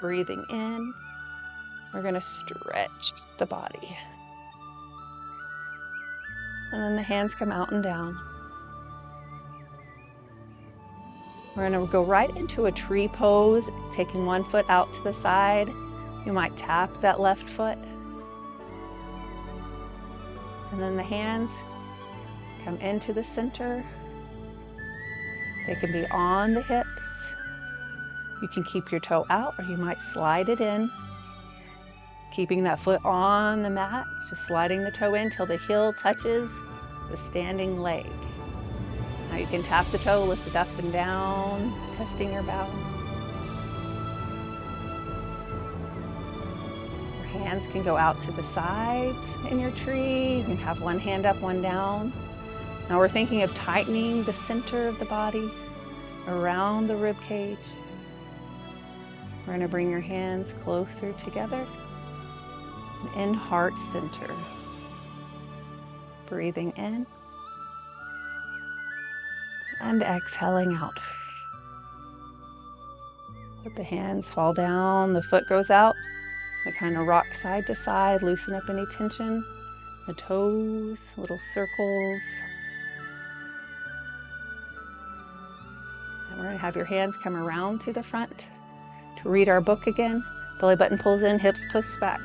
Breathing in, we're going to stretch the body. And then the hands come out and down. We're going to go right into a tree pose, taking one foot out to the side. You might tap that left foot. And then the hands come into the center. They can be on the hips. You can keep your toe out, or you might slide it in. Keeping that foot on the mat, just sliding the toe in till the heel touches the standing leg. Now you can tap the toe, lift it up and down, testing your balance. Your hands can go out to the sides in your tree. You can have one hand up, one down. Now we're thinking of tightening the center of the body around the rib cage. We're going to bring your hands closer together in heart center. Breathing in and exhaling out. Let the hands fall down, the foot goes out. We kind of rock side to side, loosen up any tension. The toes, little circles. And we're going to have your hands come around to the front to read our book again. Belly button pulls in, hips push back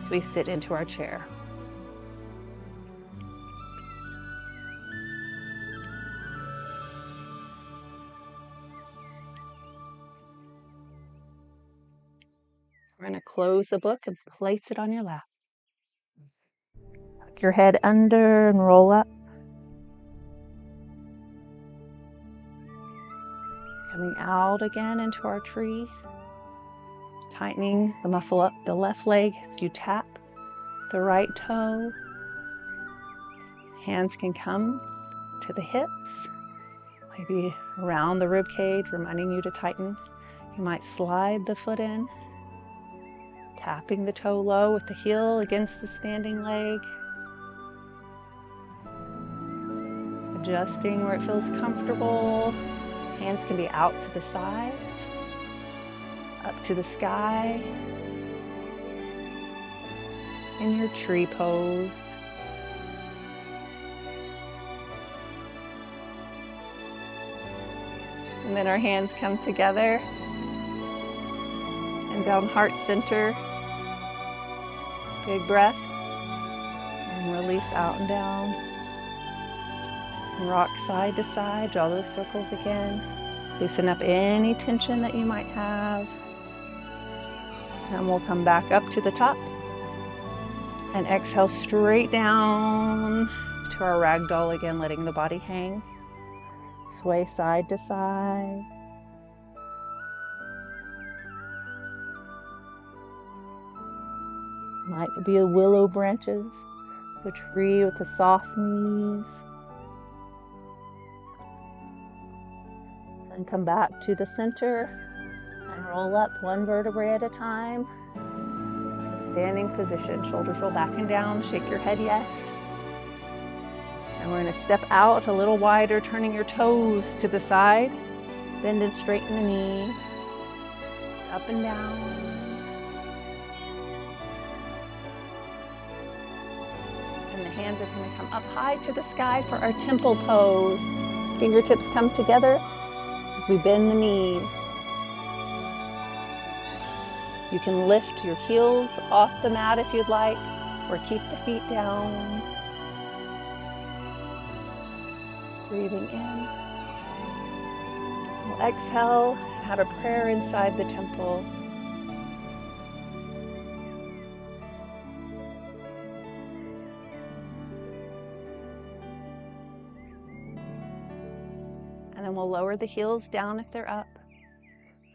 as we sit into our chair. We're going to close the book and place it on your lap. Tuck your head under and roll up. Coming out again into our tree. Tightening the muscle up the left leg as you tap the right toe. Hands can come to the hips, maybe around the rib cage, reminding you to tighten. You might slide the foot in, tapping the toe low with the heel against the standing leg. Adjusting where it feels comfortable. Hands can be out to the sides, up to the sky. In your tree pose. And then our hands come together and down heart center. Big breath. And release out and down. And rock side to side, draw those circles again. Loosen up any tension that you might have. And we'll come back up to the top. And exhale straight down to our ragdoll again, letting the body hang. Sway side to side. Might be a willow branches, the tree with the soft knees. And come back to the center and roll up one vertebrae at a time. Standing position, shoulders roll back and down, shake your head yes. And we're going to step out a little wider, turning your toes to the side. Bend and straighten the knees. Up and down. And the hands are going to come up high to the sky for our temple pose. Fingertips come together as we bend the knees. You can lift your heels off the mat if you'd like, or keep the feet down. Breathing in. We'll exhale, have a prayer inside the temple. And then we'll lower the heels down if they're up.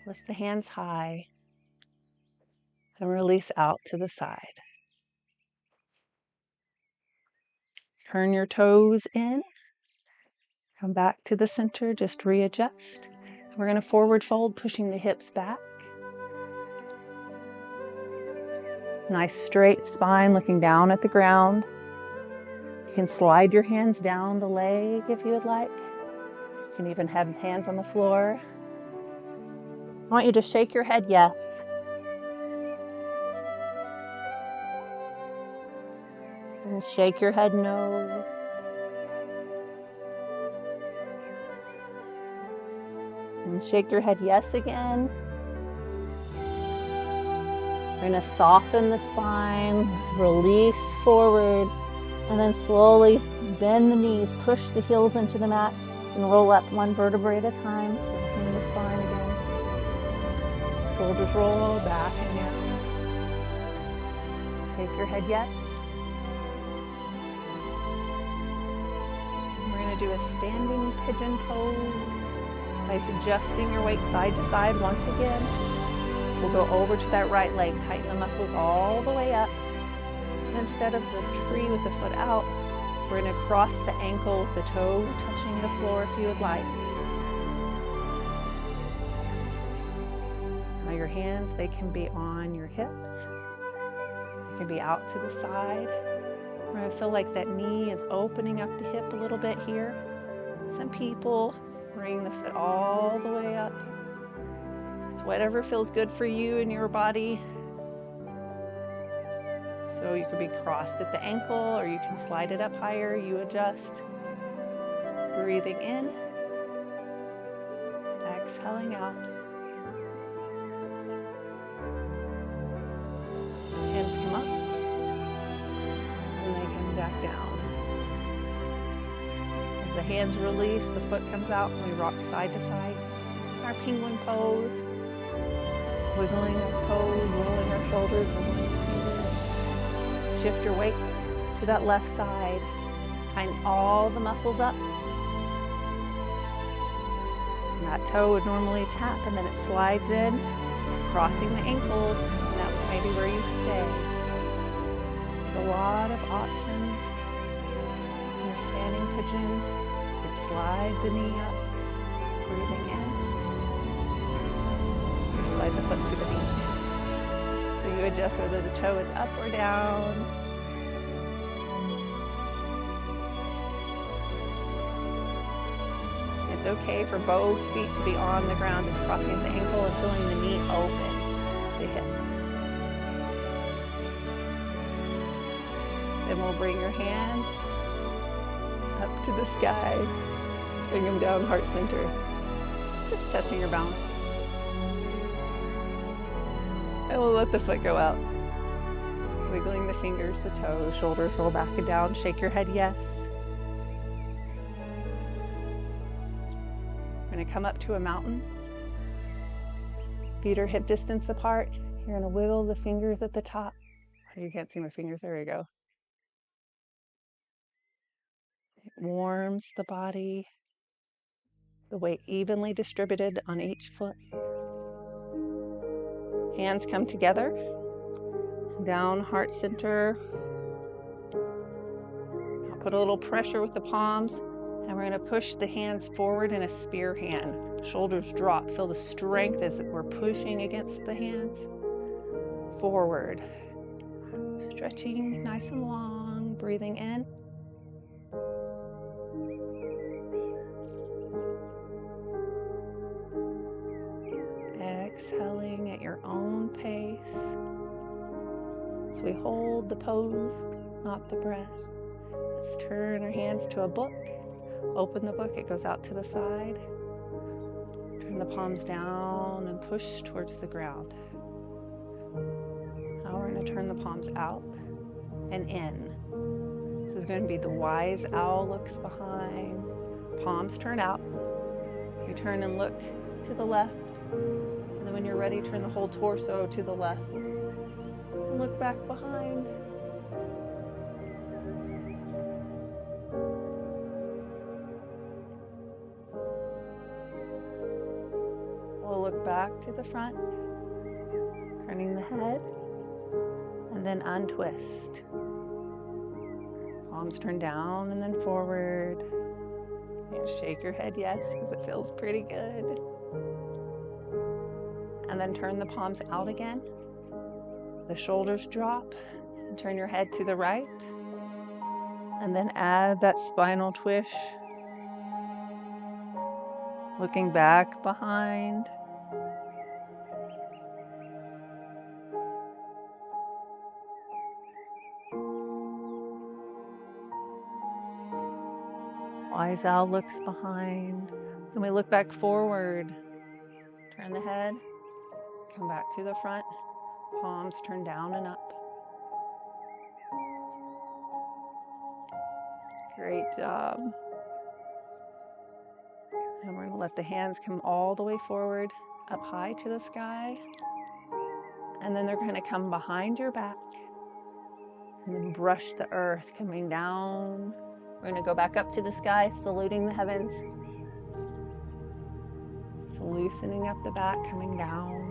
Lift the hands high. And release out to the side. Turn your toes in. Come back to the center, just readjust. We're going to forward fold, pushing the hips back. Nice straight spine, looking down at the ground. You can slide your hands down the leg if you would like. You can even have hands on the floor. want you to shake your head yes. And shake your head no. And shake your head yes again. We're going to soften the spine, release forward, and then slowly bend the knees, push the heels into the mat, and roll up one vertebrae at a time, softening the spine again. Shoulders roll back and down. Shake your head yes. We're going to do a standing pigeon pose by adjusting your weight side to side once again. We'll go over to that right leg, tighten the muscles all the way up. And instead of the tree with the foot out, we're going to cross the ankle with the toe touching the floor if you would like. Now your hands, they can be on your hips. They can be out to the side. We're going to feel like that knee is opening up the hip a little bit here. Some people bring the foot all the way up. So whatever feels good for you and your body. So you could be crossed at the ankle or you can slide it up higher. You adjust. Breathing in. Exhaling out. Hands come up. And they come back down. As the hands release, the foot comes out and we rock side to side. Our penguin pose. Wiggling our toes, rolling our shoulders, rolling our fingers. Shift your weight to that left side. Tighten all the muscles up. And that toe would normally tap and then it slides in, crossing the ankles, and that's maybe where you stay. There's a lot of options. In your standing pigeon, you could slide the knee up, breathing in. Slide the foot to the knee. So you adjust whether the toe is up or down. It's okay for both feet to be on the ground, just crossing the ankle and feeling the knee open, the hip. Then we'll bring your hands up to the sky. Bring them down heart center. Just testing your balance. And we'll let the foot go out. Wiggling the fingers, the toes, shoulders roll back and down. Shake your head yes. We're going to come up to a mountain. Feet are hip distance apart. You're going to wiggle the fingers at the top. You can't see my fingers. There we go. It warms the body. The weight evenly distributed on each foot. Hands come together. Down heart center. I'll put a little pressure with the palms, and we're going to push the hands forward in a spear hand. Shoulders drop. Feel the strength as we're pushing against the hands. Forward. Stretching nice and long. Breathing in. Exhaling at your own pace. So we hold the pose, not the breath. Let's turn our hands to a book. Open the book, it goes out to the side. Turn the palms down and push towards the ground. Now we're going to turn the palms out and in. This is going to be the wise owl looks behind. Palms turn out. You turn and look to the left. And then when you're ready, turn the whole torso to the left. And look back behind. We'll look back to the front, turning the head, and then untwist. Palms turn down and then forward. And shake your head yes, because it feels pretty good. And then turn the palms out again. The shoulders drop. And turn your head to the right. And then add that spinal twist. Looking back behind. Wise owl looks behind. Then we look back forward. Turn the head. Come back to the front. Palms turn down and up. Great job. And we're going to let the hands come all the way forward, up high to the sky. And then they're going to come behind your back and then brush the earth coming down. We're going to go back up to the sky, saluting the heavens. So loosening up the back, coming down.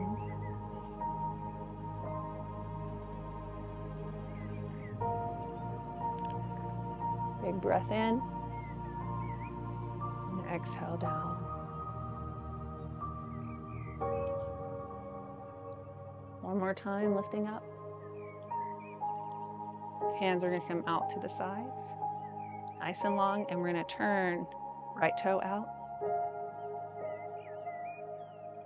Big breath in. And exhale down. One more time, lifting up. Hands are going to come out to the sides, nice and long, and we're going to turn right toe out.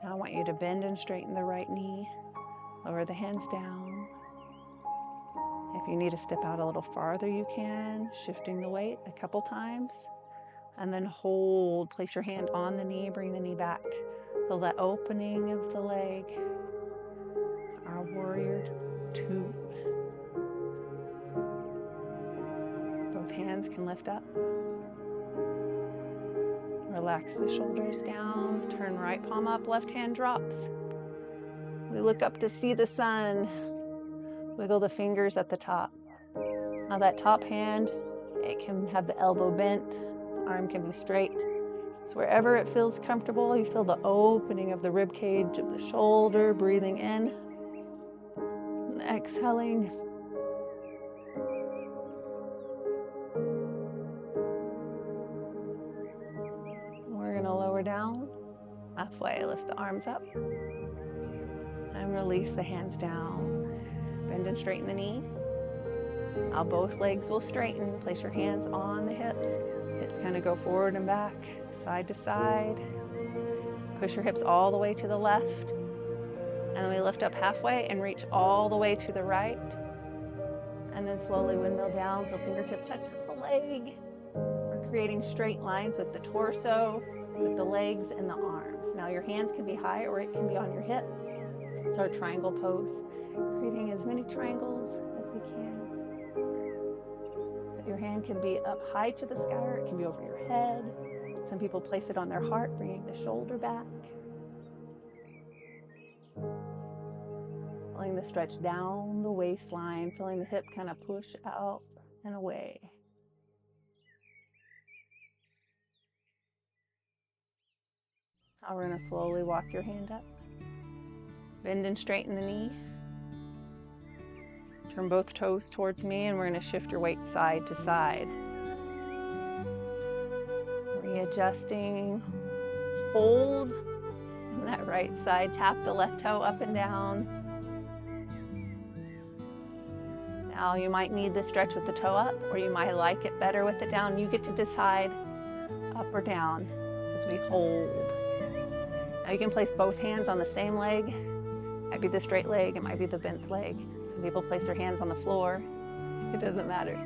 Now I want you to bend and straighten the right knee. Lower the hands down. If you need to step out a little farther, you can, shifting the weight a couple times. And then hold, place your hand on the knee, bring the knee back. Feel that opening of the leg. Our warrior two. Both hands can lift up. Relax the shoulders down. Turn right palm up, left hand drops. We look up to see the sun. Wiggle the fingers at the top. Now that top hand, it can have the elbow bent. The arm can be straight. So wherever it feels comfortable, you feel the opening of the rib cage of the shoulder, breathing in. And exhaling. We're going to lower down. Halfway, lift the arms up. And release the hands down. Bend and straighten the knee. Now both legs will straighten. Place your hands on the hips. Hips kind of go forward and back, side to side. Push your hips all the way to the left. And then we lift up halfway and reach all the way to the right. And then slowly windmill down so fingertip touches the leg. We're creating straight lines with the torso, with the legs and the arms. Now your hands can be high or it can be on your hip. It's our triangle pose. Creating as many triangles as we can. But your hand can be up high to the sky or it can be over your head. Some people place it on their heart, bringing the shoulder back. Feeling the stretch down the waistline, feeling the hip kind of push out and away. Now we're going to slowly walk your hand up. Bend and straighten the knee. Turn both toes towards me and we're going to shift your weight side to side. Readjusting. Hold on that right side. Tap the left toe up and down. Now you might need the stretch with the toe up or you might like it better with it down. You get to decide up or down as we hold. Now you can place both hands on the same leg. It might be the straight leg, it might be the bent leg. Some people place their hands on the floor. It doesn't matter.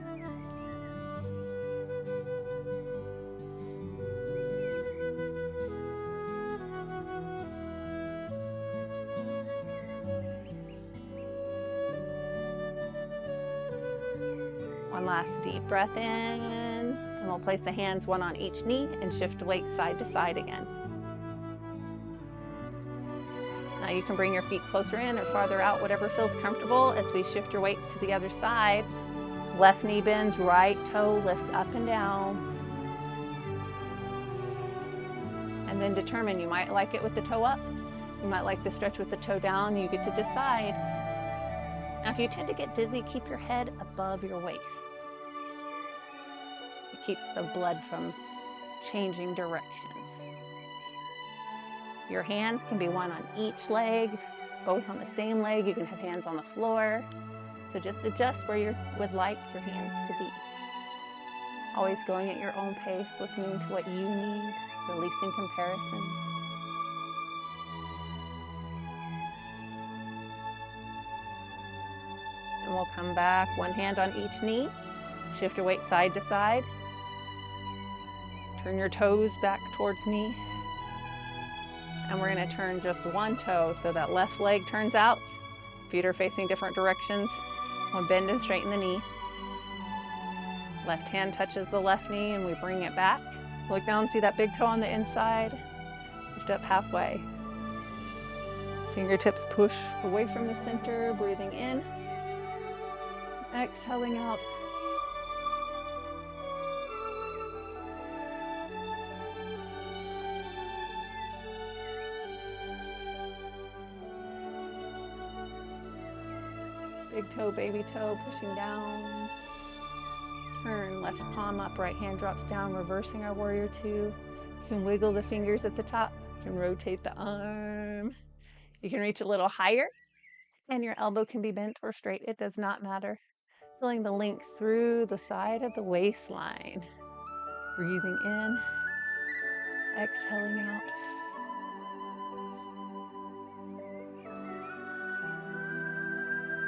One last deep breath in, and we'll place the hands one on each knee and shift weight side to side again. Now you can bring your feet closer in or farther out, whatever feels comfortable as we shift your weight to the other side. Left knee bends, right toe lifts up and down. And then determine, you might like it with the toe up, you might like the stretch with the toe down, you get to decide. Now if you tend to get dizzy, keep your head above your waist. It keeps the blood from changing directions. Your hands can be one on each leg, both on the same leg. You can have hands on the floor. So just adjust where you would like your hands to be. Always going at your own pace, listening to what you need, releasing comparison. And we'll come back, one hand on each knee. Shift your weight side to side. Turn your toes back towards knee. And we're going to turn just one toe, so that left leg turns out. Feet are facing different directions. We'll bend and straighten the knee. Left hand touches the left knee and we bring it back. Look down, see that big toe on the inside. Lift up halfway. Fingertips push away from the center, breathing in. Exhaling out. Big toe, baby toe, pushing down. Turn, left palm up, right hand drops down, reversing our warrior two. You can wiggle the fingers at the top. You can rotate the arm. You can reach a little higher, and your elbow can be bent or straight. It does not matter. Feeling the length through the side of the waistline. Breathing in, exhaling out.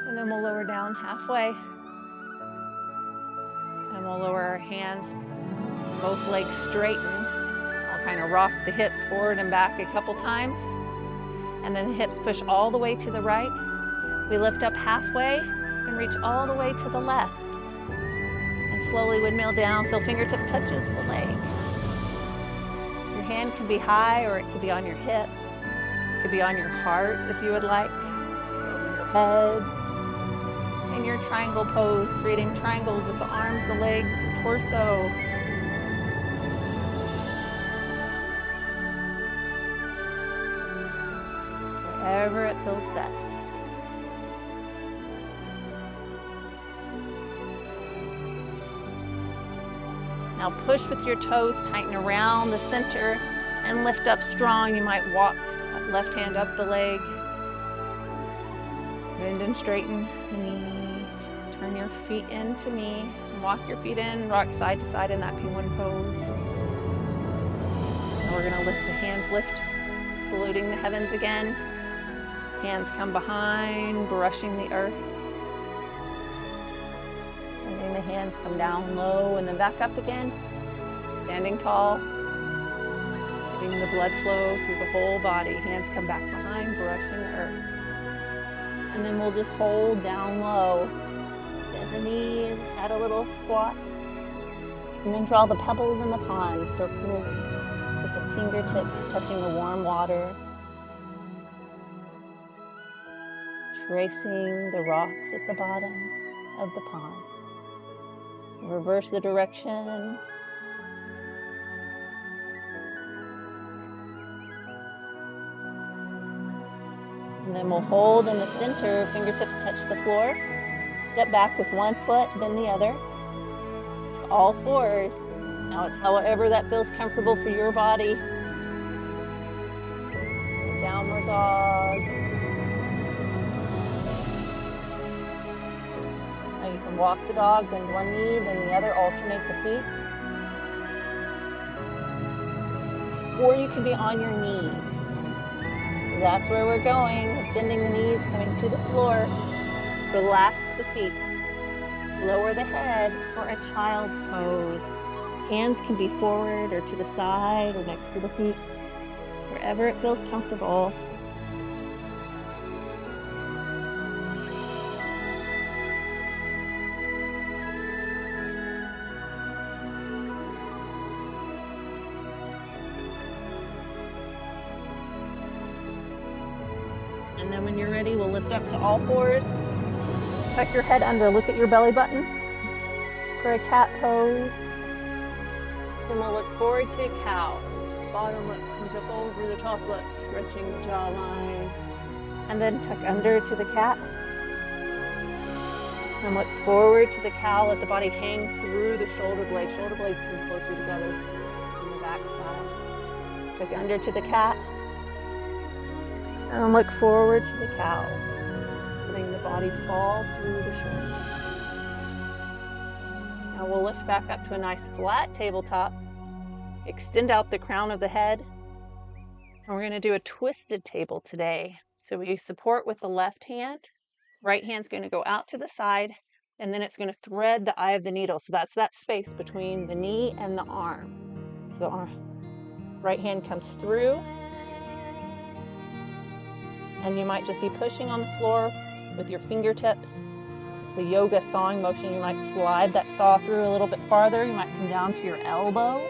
And then we'll lower down halfway. And we'll lower our hands, both legs straighten. I'll kind of rock the hips forward and back a couple times. And then the hips push all the way to the right. We lift up halfway and reach all the way to the left. And slowly windmill down till fingertip touches the leg. Your hand can be high or it could be on your hip. It could be on your heart if you would like. Your head. In your triangle pose, creating triangles with the arms, the legs, the torso. Wherever it feels best. Now push with your toes, tighten around the center, and lift up strong. You might walk left hand up the leg. Bend and straighten the knees. Turn your feet into me. And walk your feet in, rock side to side in that penguin pose. And we're going to lift the hands, lift, saluting the heavens again. Hands come behind, brushing the earth. And then the hands come down low and then back up again. Standing tall. Letting the blood flow through the whole body. Hands come back behind, brushing the earth. And then we'll just hold down low. Bend the knees, add a little squat. And then draw the pebbles in the pond, circles with the fingertips touching the warm water. Tracing the rocks at the bottom of the pond. Reverse the direction. And then we'll hold in the center, fingertips touch the floor. Step back with one foot, then the other. All fours. Now it's however that feels comfortable for your body. Downward dog. Now you can walk the dog, bend one knee, then the other, alternate the feet. Or you can be on your knees. That's where we're going, is bending the knees, coming to the floor. Relax the feet. Lower the head for a child's pose. Hands can be forward or to the side or next to the feet, wherever it feels comfortable. And then when you're ready, we'll lift up to all fours. Tuck your head under, look at your belly button for a cat pose. Then we'll look forward to a cow. Bottom lip comes up over the top lip, stretching the jawline. And then tuck under to the cat. And look forward to the cow, let the body hang through the shoulder blades. Shoulder blades come closer together on the back side. Tuck under to the cat. And look forward to the cow, letting the body fall through the shoulders. Now we'll lift back up to a nice flat tabletop. Extend out the crown of the head. And we're going to do a twisted table today. So we support with the left hand. Right hand's going to go out to the side, and then it's going to thread the eye of the needle. So that's that space between the knee and the arm. So our right hand comes through, and you might just be pushing on the floor with your fingertips. It's a yoga sawing motion. You might slide that saw through a little bit farther. You might come down to your elbow.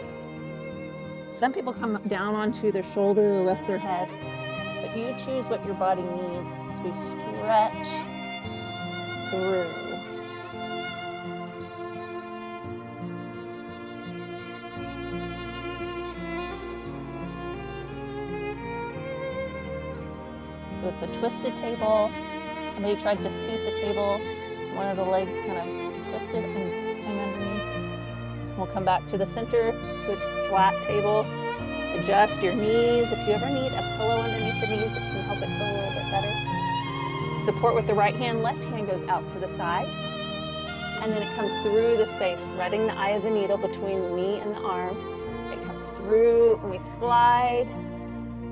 Some people come down onto their shoulder or rest their head, but you choose what your body needs as we stretch through. So it's a twisted table. Somebody tried to scoot the table. One of the legs kind of twisted and came underneath. We'll come back to the center, to a flat table. Adjust your knees. If you ever need a pillow underneath the knees, it can help it feel a little bit better. Support with the right hand. Left hand goes out to the side. And then it comes through the space, threading the eye of the needle between the knee and the arm. It comes through and we slide.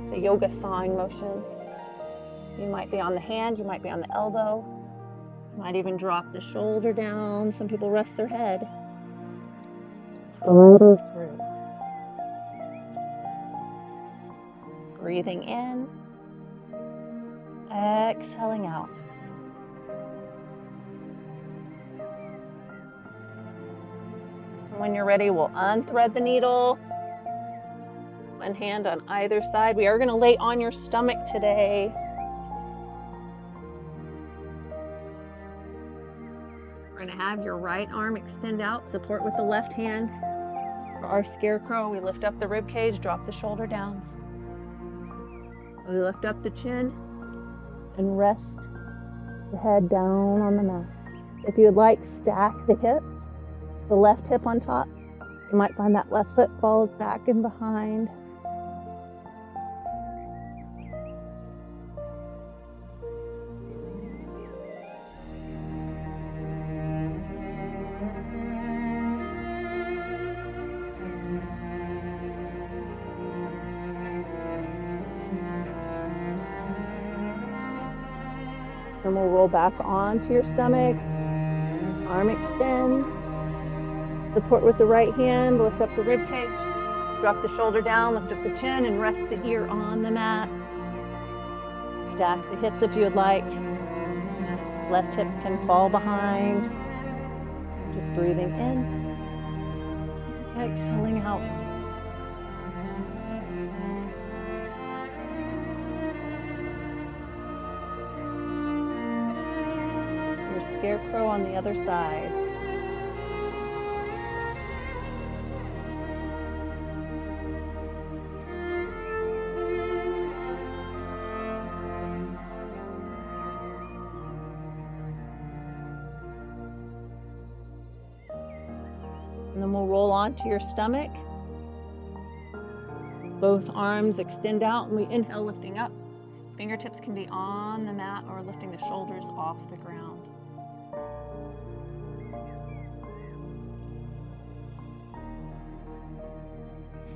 It's a yoga sawing motion. You might be on the hand, you might be on the elbow. You might even drop the shoulder down. Some people rest their head. Through. Breathing in, exhaling out. And when you're ready, we'll unthread the needle. One hand on either side. We are going to lay on your stomach today. We're going to have your right arm extend out, support with the left hand. For our scarecrow, we lift up the rib cage, drop the shoulder down. We lift up the chin and rest the head down on the mat. If you would like, stack the hips, the left hip on top. You might find that left foot falls back and behind. And we'll roll back onto your stomach. Arm extends. Support with the right hand. Lift up the rib cage. Drop the shoulder down. Lift up the chin and rest the ear on the mat. Stack the hips if you would like. Left hip can fall behind. Just breathing in. Exhaling out. Scarecrow on the other side. And then we'll roll onto your stomach. Both arms extend out and we inhale, lifting up. Fingertips can be on the mat or lifting the shoulders off the ground.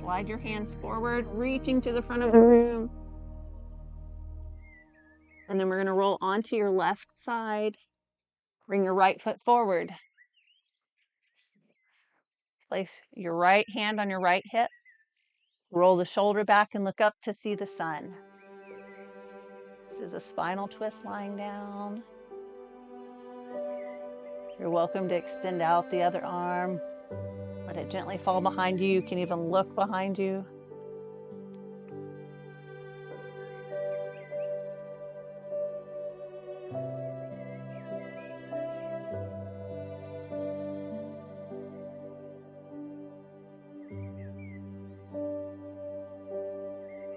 Slide your hands forward, reaching to the front of the room. And then we're going to roll onto your left side. Bring your right foot forward. Place your right hand on your right hip. Roll the shoulder back and look up to see the sun. This is a spinal twist lying down. You're welcome to extend out the other arm. Let it gently fall behind you. You can even look behind you.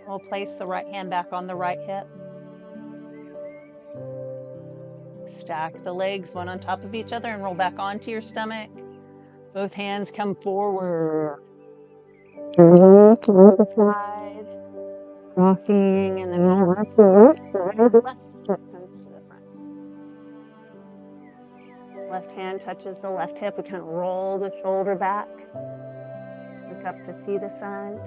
We'll place the right hand back on the right hip. Stack the legs one on top of each other and roll back onto your stomach. Both hands come forward. To the side. Rocking, and then we'll rock the left foot comes to the front. Left hand touches the left hip. We kind of roll the shoulder back. Look up to see the sun.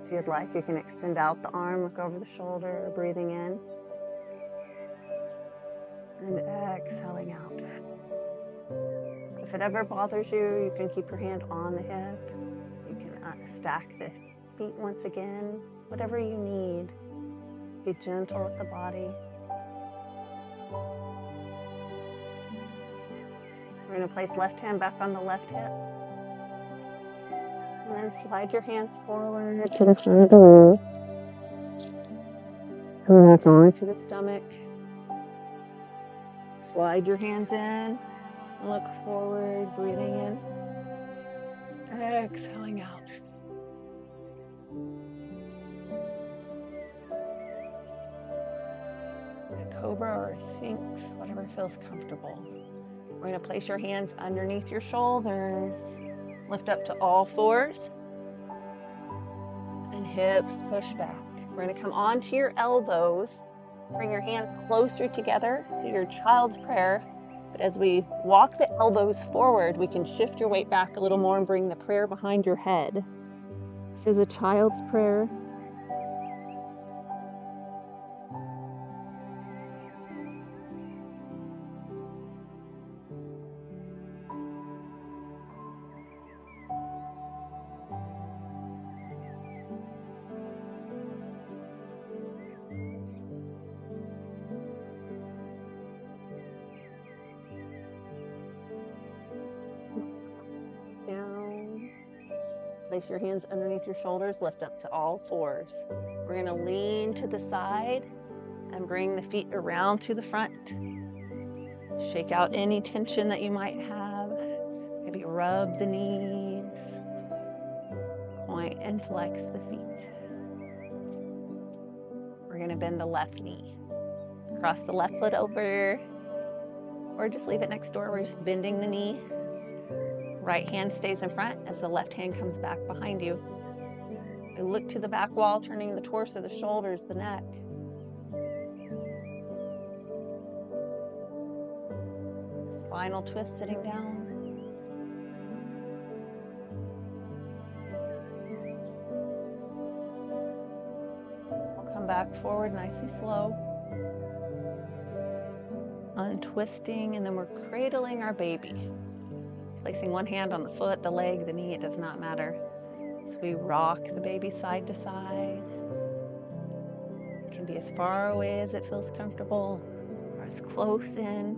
If you'd like, you can extend out the arm, look over the shoulder, breathing in. And exhaling out. If it ever bothers you, you can keep your hand on the hip. You can stack the feet once again, whatever you need. Be gentle with the body. We're going to place left hand back on the left hip. And then slide your hands forward to the front of the room. Come back onto the stomach. Slide your hands in. Look forward, breathing in. Exhaling out. A cobra or a sphinx, whatever feels comfortable. We're going to place your hands underneath your shoulders. Lift up to all fours. And hips push back. We're going to come onto your elbows. Bring your hands closer together. So your child's prayer. But as we walk the elbows forward, we can shift your weight back a little more and bring the prayer behind your head. This is a child's prayer. Down. Place your hands underneath your shoulders, lift up to all fours. We're going to lean to the side and bring the feet around to the front. Shake out any tension that you might have. Maybe rub the knees. Point and flex the feet. We're going to bend the left knee. Cross the left foot over, or just leave it next door. We're just bending the knee. Right hand stays in front as the left hand comes back behind you. We look to the back wall, turning the torso, the shoulders, the neck. Spinal twist sitting down. We'll come back forward nice and slow. Untwisting, and then we're cradling our baby. Placing one hand on the foot, the leg, the knee, it does not matter. So we rock the baby side to side. It can be as far away as it feels comfortable, or as close in.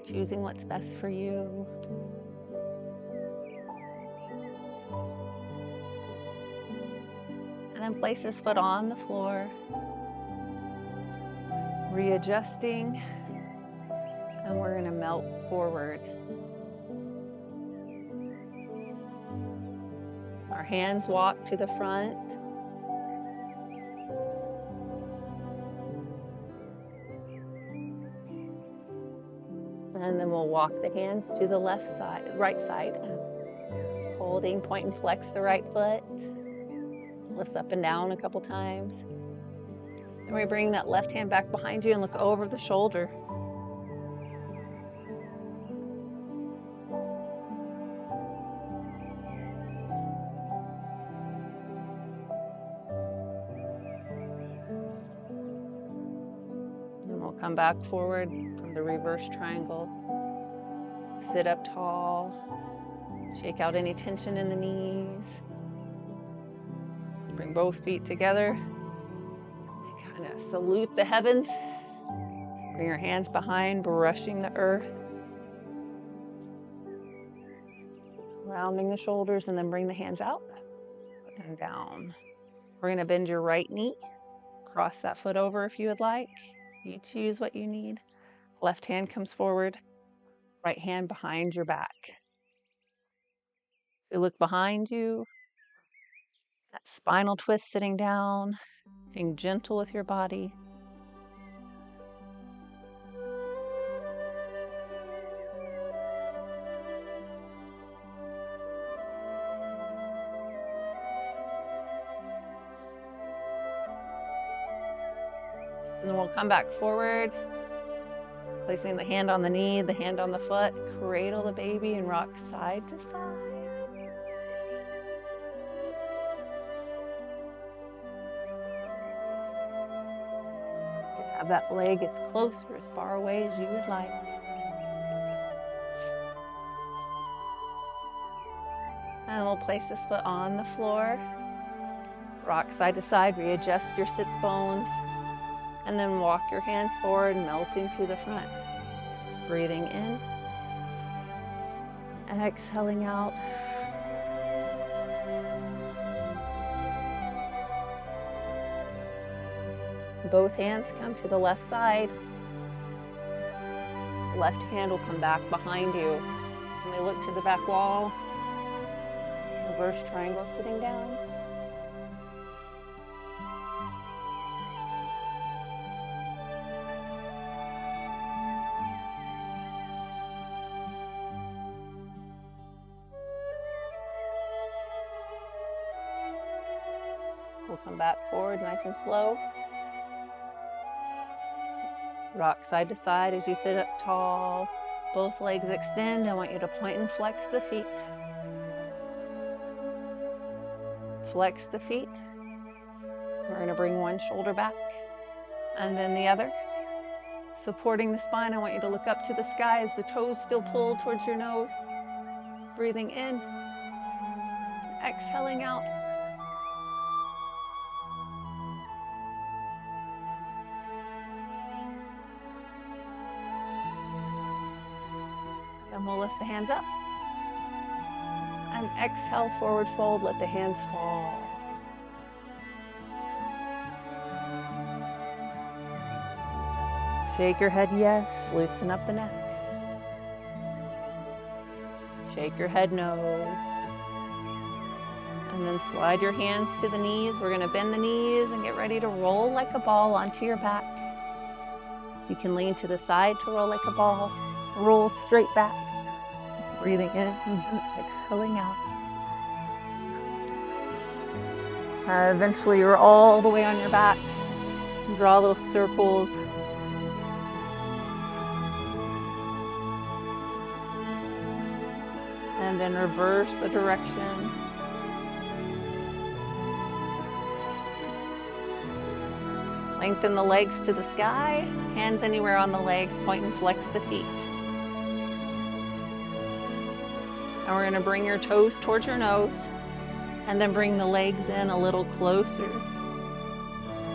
Choosing what's best for you. And then place this foot on the floor. Readjusting. And we're going to melt forward. Our hands walk to the front. And then we'll walk the hands to the left side, right side. Holding, point and flex the right foot. Lifts up and down a couple times. Then we bring that left hand back behind you and look over the shoulder. Come back forward from the reverse triangle. Sit up tall. Shake out any tension in the knees. Bring both feet together. Kind of salute the heavens. Bring your hands behind, brushing the earth. Rounding the shoulders, and then bring the hands out and down. We're going to bend your right knee. Cross that foot over if you would like. You choose what you need. Left hand comes forward, right hand behind your back. So look behind you, that spinal twist sitting down, being gentle with your body. And then we'll come back forward, placing the hand on the knee, the hand on the foot, cradle the baby and rock side to side. Just have that leg as close or as far away as you would like. And we'll place this foot on the floor. Rock side to side, readjust your sits bones. And then walk your hands forward, melting to the front. Breathing in. Exhaling out. Both hands come to the left side. Left hand will come back behind you. And we look to the back wall. Reverse triangle sitting down. We'll come back forward nice and slow. Rock side to side as you sit up tall. Both legs extend. I want you to point and flex the feet. Flex the feet. We're going to bring one shoulder back and then the other. Supporting the spine, I want you to look up to the sky as the toes still pull towards your nose. Breathing in. Exhaling out. And we'll lift the hands up. And exhale, forward fold, let the hands fall. Shake your head yes, loosen up the neck. Shake your head no. And then slide your hands to the knees. We're gonna bend the knees and get ready to roll like a ball onto your back. You can lean to the side to roll like a ball. Roll straight back. Breathing in and exhaling out. Eventually you're all the way on your back. Draw little circles. And then reverse the direction. Lengthen the legs to the sky. Hands anywhere on the legs. Point and flex the feet. And we're going to bring your toes towards your nose and then bring the legs in a little closer.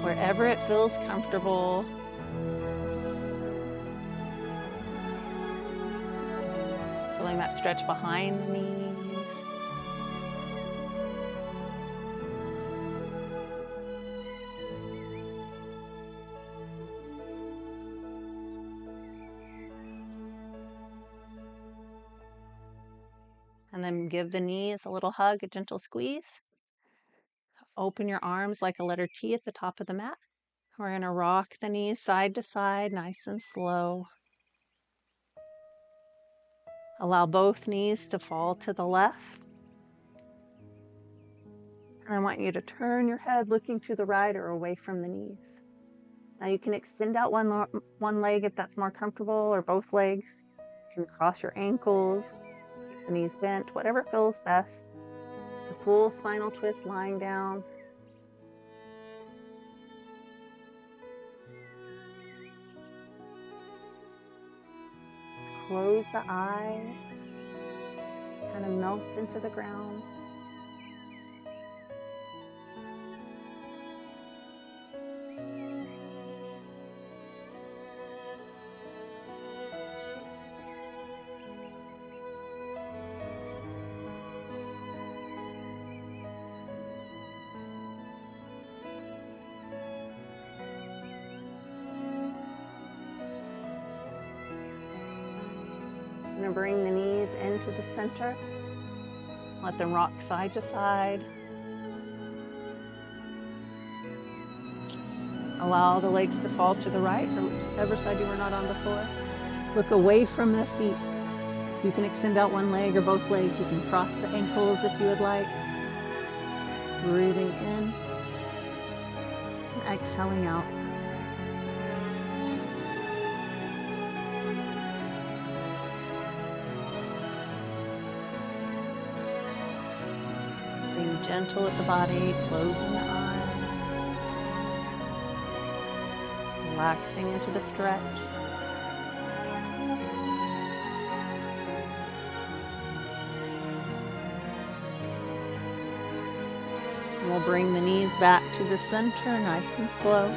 Wherever it feels comfortable. Feeling that stretch behind the knees. And then give the knees a little hug, a gentle squeeze. Open your arms like a letter T at the top of the mat. We're going to rock the knees side to side, nice and slow. Allow both knees to fall to the left. And I want you to turn your head looking to the right or away from the knees. Now you can extend out one leg if that's more comfortable, or both legs. You can cross your ankles. The knees bent, whatever feels best. It's a full spinal twist lying down. Just close the eyes, kind of melt into the ground. I'm going to bring the knees into the center. Let them rock side to side. Allow the legs to fall to the right or whichever side you were not on before. Look away from the feet. You can extend out one leg or both legs. You can cross the ankles if you would like. Just breathing in and exhaling out. Being gentle at the body, closing the eyes, relaxing into the stretch. We'll bring the knees back to the center, nice and slow.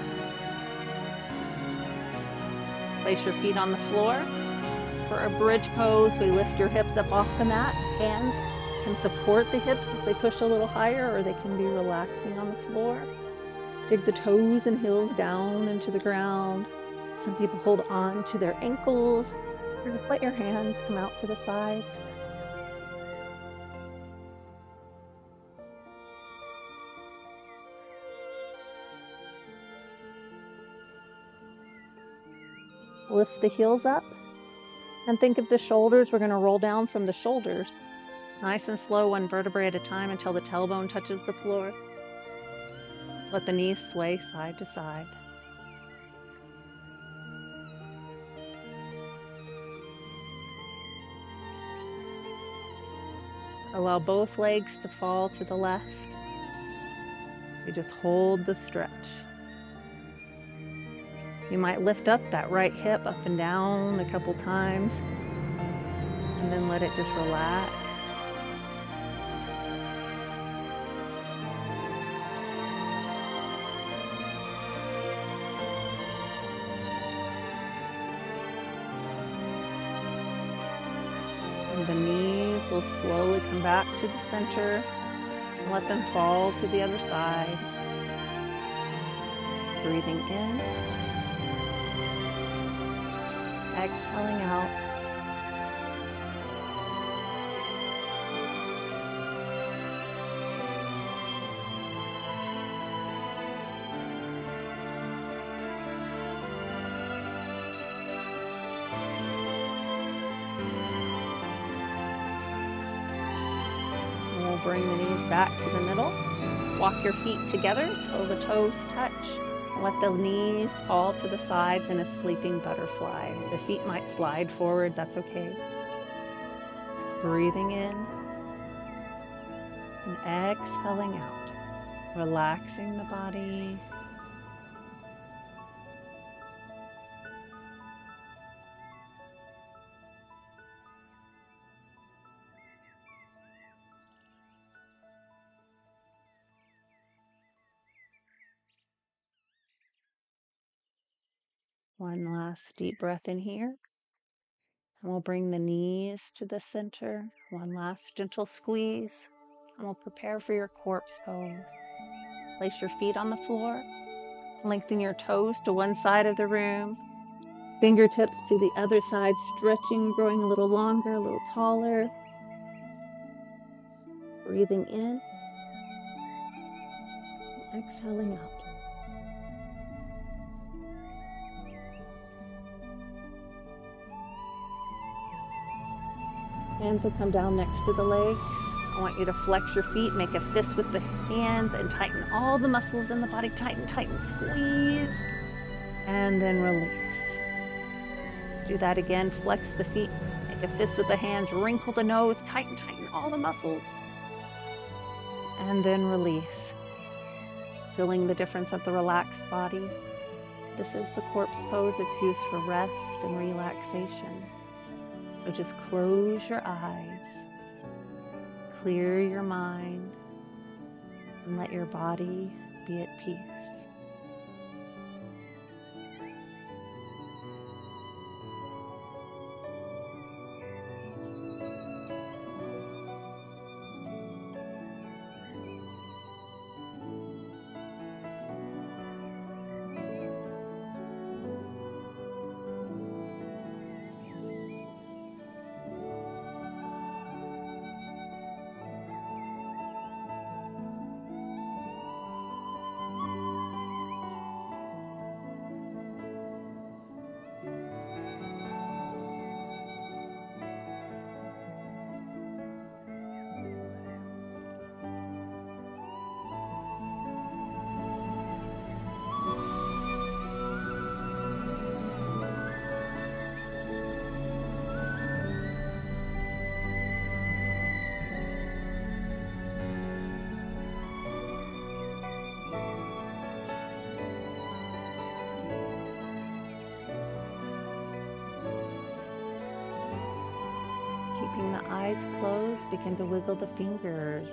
Place your feet on the floor. For a bridge pose, we lift your hips up off the mat. Hands can support the hips as they push a little higher, or they can be relaxing on the floor. Dig the toes and heels down into the ground. Some people hold on to their ankles, or just let your hands come out to the sides. Lift the heels up and think of the shoulders. We're going to roll down from the shoulders. Nice and slow, one vertebrae at a time until the tailbone touches the floor. Let the knees sway side to side. Allow both legs to fall to the left. You just hold the stretch. You might lift up that right hip up and down a couple times, and then let it just relax. And the knees will slowly come back to the center and let them fall to the other side. Breathing in. Exhaling out. And we'll bring the knees back to the middle. Walk your feet together till the toes touch. Let the knees fall to the sides in a sleeping butterfly. The feet might slide forward, that's okay. Just breathing in and exhaling out, relaxing the body. One last deep breath in here. And we'll bring the knees to the center. One last gentle squeeze. And we'll prepare for your corpse pose. Place your feet on the floor. Lengthen your toes to one side of the room. Fingertips to the other side, stretching, growing a little longer, a little taller. Breathing in. And exhaling out. Hands will come down next to the legs. I want you to flex your feet, make a fist with the hands, and tighten all the muscles in the body. Tighten, tighten, squeeze, and then release. Do that again. Flex the feet, make a fist with the hands, wrinkle the nose, tighten, tighten all the muscles, and then release. Feeling the difference of the relaxed body. This is the corpse pose. It's used for rest and relaxation. So just close your eyes, clear your mind, and let your body be at peace. Keeping the eyes closed, begin to wiggle the fingers.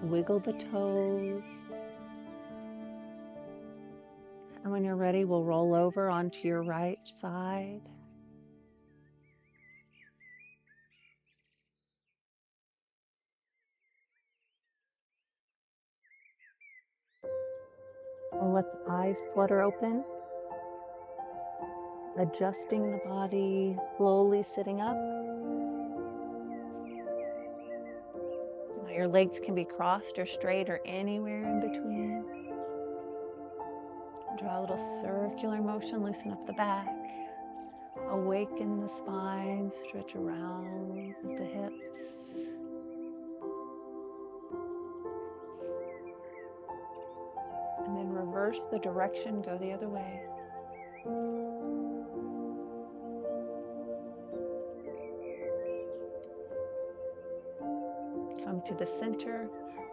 Wiggle the toes. And when you're ready, we'll roll over onto your right side. We'll let the eyes flutter open, adjusting the body, slowly sitting up. Now your legs can be crossed or straight or anywhere in between. Draw a little circular motion, loosen up the back. Awaken the spine, stretch around with the hips. And then reverse the direction, go the other way. Come to the center,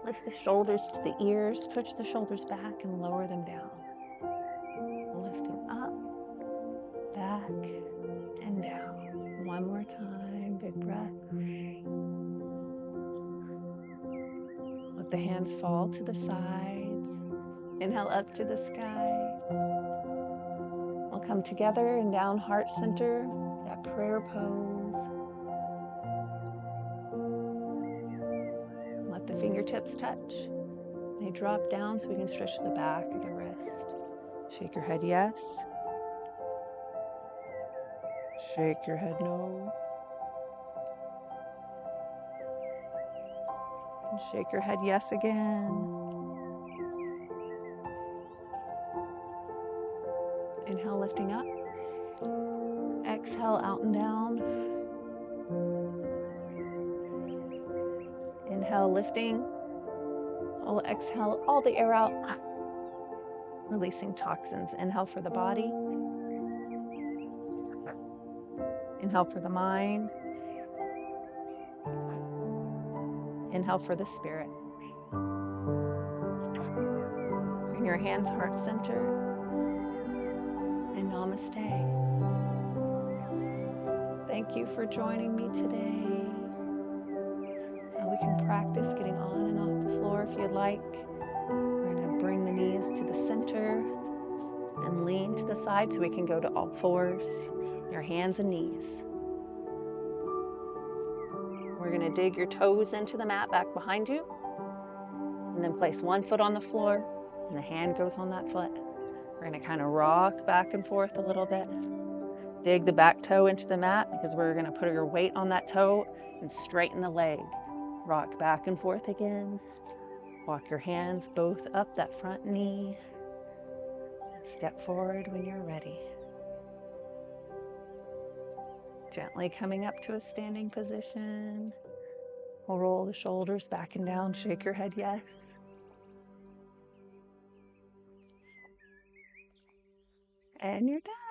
lift the shoulders to the ears, push the shoulders back and lower them down. Lifting up, back, and down. One more time, big breath. Let the hands fall to the sides. Inhale up to the sky. We'll come together in down heart center, that prayer pose. Let the fingertips touch. They drop down so we can stretch the back of the wrist. Shake your head yes. Shake your head no. And shake your head yes again. Inhale, lifting up. Exhale, out and down. Inhale, lifting. I'll exhale all the air out, releasing toxins. Inhale for the body. Inhale for the mind. Inhale for the spirit. Bring your hands heart center. And namaste. Thank you for joining me today. Now we can practice getting on and off the floor if you'd like. We're going to bring the knees to the center and lean to the side so we can go to all fours, your hands and knees. We're going to dig your toes into the mat back behind you, and then place one foot on the floor and a hand goes on that foot. We're going to kind of rock back and forth a little bit. Dig the back toe into the mat because we're going to put your weight on that toe and straighten the leg. Rock back and forth again. Walk your hands both up that front knee. Step forward when you're ready. Gently coming up to a standing position. We'll roll the shoulders back and down. Shake your head yes. And you're done.